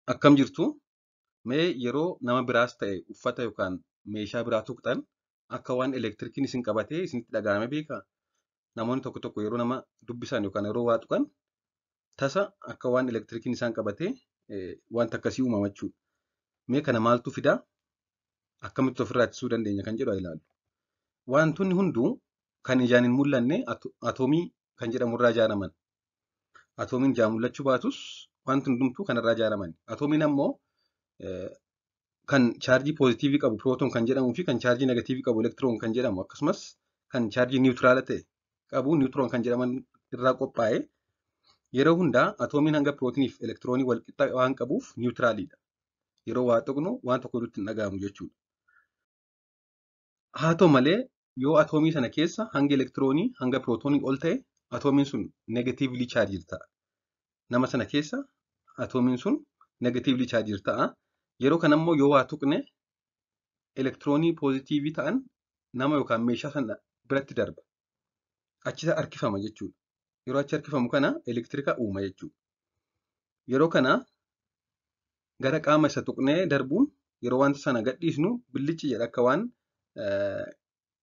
Akkam jirtu? Mee yeroo nama biraas ta'e uffata yookaan meeshaa biraa tuqxan akka waan elektirikiin isin qabatee isinitti dhaga'ame beekaa? Namoonni tokko tokko yeroo nama dubbisan yookaan yeroo waa tuqan tasa akka waan elektirikiin isaan qabatee wanta akkasii uumama jechuudha. Mee kana maaltu fidaa? Akkamitti ofirraa ittisuu dandeenya kan jedhu haa ilaallu. Wantoonni hunduu kan ijaan hin mul'anne atoomii kan jedhamu irraa ijaaraman. Atoomiin ijaan mul'achuu baatus wanti hundumtuu kanarraa ijaaraman. Atoomiin ammoo kan chaarjii poozitiivii qabu pirootoon kan jedhamuu fi kan chaarjii negatiivii qabu elektiroon kan jedhamu akkasumas kan chaarjii niwutiraala ta'e qabu niwutiroon kan jedhaman irraa qophaa'e yeroo hundaa atoomiin hanga pirootiiniif elektiroonii wal qixa waan qabuuf niwutiraaliidha. Yeroo waa tuqnu waan tokko nutti hin dhaga'amu jechuudha. Haa ta'u malee yoo atoomii sana keessa hanga elektiroonii hanga pirootoonii ol ta'e atoomiin sun negatiivlii chaarjii ta'a. Nama sana keessa atoomiin sun negatiivlii chaarjii ta'a. Yeroo kana immoo yoo waa tuqne elektiroonii poozitiivii ta'an nama yookaan meeshaa sana biratti darba. Achi harkifama jechuudha. Yeroo achi harkifamu kana elektirika uuma jechuudha. Yeroo kana gara qaama isa tuqnee darbuun yeroo wanta sana gadhiisnu billichi jedha akka waan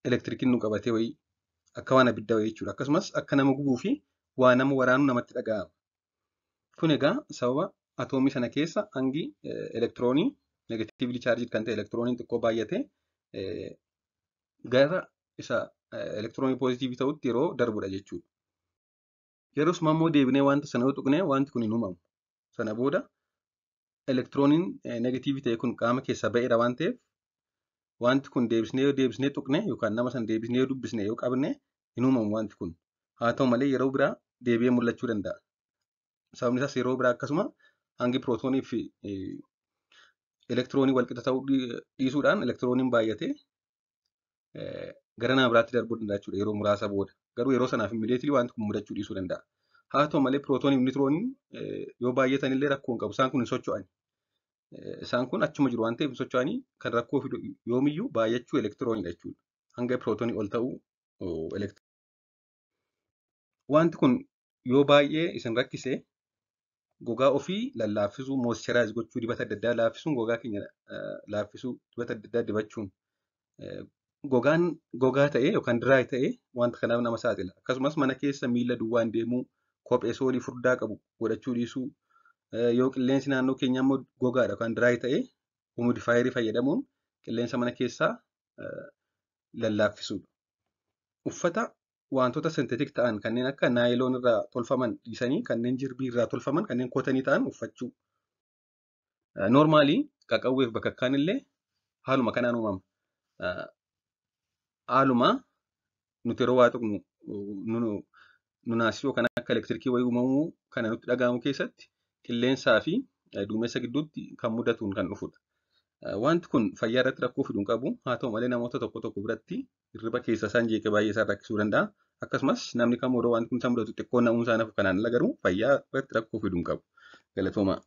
elektirikiin nu qabatee wayii akka waan abidda wayii jechuudha. Akkasumas akka nama gubuu fi waa nama waraanuu namatti dhaga'ama. Kun egaa sababa atoomii sana keessa hangi elektiroonii negatiivlii chaarjii kan ta'e elektirooniin xiqqoo baay'atee gara isa elektiroonii poozitiivii ta'utti yeroo darbudha jechuudha. Yeroo suma immoo deebinee wanta sana yoo tuqne wanti kun hin uumamu. Sana booda elektirooniin negatiivii ta'e kun qaama keessaa ba'eera waan ta'eef wanti kun deebisnee tuqne yookaan nama sana deebisnee yoo dubbisne yoo qabne hin uumamu wanti kun. Haa ta'u malee yeroo biraa deebi'ee mul'achuu danda'a. Sababni isaas yeroo biraa akkasuma hangi pirootoonii fi elektiroonii walqixa ta'uu dhiisuudhaan elektirooniin baay'atee gara nama biraatti darbuu danda'a jechuudha yeroo muraasa booda. Garuu yeroo sanaaf immidiyeetilii wanti kun mudachuu dhiisuu danda'a. Haa ta'u malee pirootoonii fi niwutirooniin yoo baay'atan illee rakkoo hin qabu. Isaan kun hin socho'an. Isaan kun achuma jiru waan ta'eef hin socho'anii kan rakkoo fidu yoomiyyuu baay'achuu elektirooniidha jechuudha. Hanga pirootoonii ol ta'uu wanti kun yoo baay'ee isin rakkise gogaa ofii lallaaffisuu, moischuraayiz gochuu, dibata adda addaa laaffisuun gogaa keenya laaffisuu, dibata adda addaa dibachuun gogaan gogaa ta'ee yookaan diraay ta'ee wanta kanaaf nama saaxila. Akkasumas mana keessa miila duwwaan deemuu, kophee soolii furdaa qabu godhachuu dhiisuu, yoo qilleensi naannoo keenyaa immoo gogaadha yookaan diraay ta'ee humidifaayerii fayyadamuun qilleensa mana keessaa lallaaffisuudha. Uffata wantoota sentetik ta'an kanneen akka naayiloon irraa tolfaman dhiisanii kanneen jirbii irraa tolfaman kanneen kootanii ta'an uffachuu. Noormaalii qaqawweef bakakkaan illee haaluma kanaan uumama. Haaluma nuti yeroo waa tuqnu nunaasii yookaan akka elektirikii wayii uumamuu kana nutti dhaga'amu keessatti qilleensaa fi duumessa gidduutti kan mudatuun kan dhufudha. Wanti kun fayyaa irratti rakkoo fiduu hin qabu. Haa ta'u malee namoota tokko tokko biratti hirriba keessa isaan jeeqee baay'ee isaan rakkisuu danda'a. Akkasumas namni kamuu yeroo wanti kun isa mudatu xiqqoo na'uun isaa nafu kanaan ala garuu fayyaa irratti rakkoo fiduu hin qabu. Galatoomaa.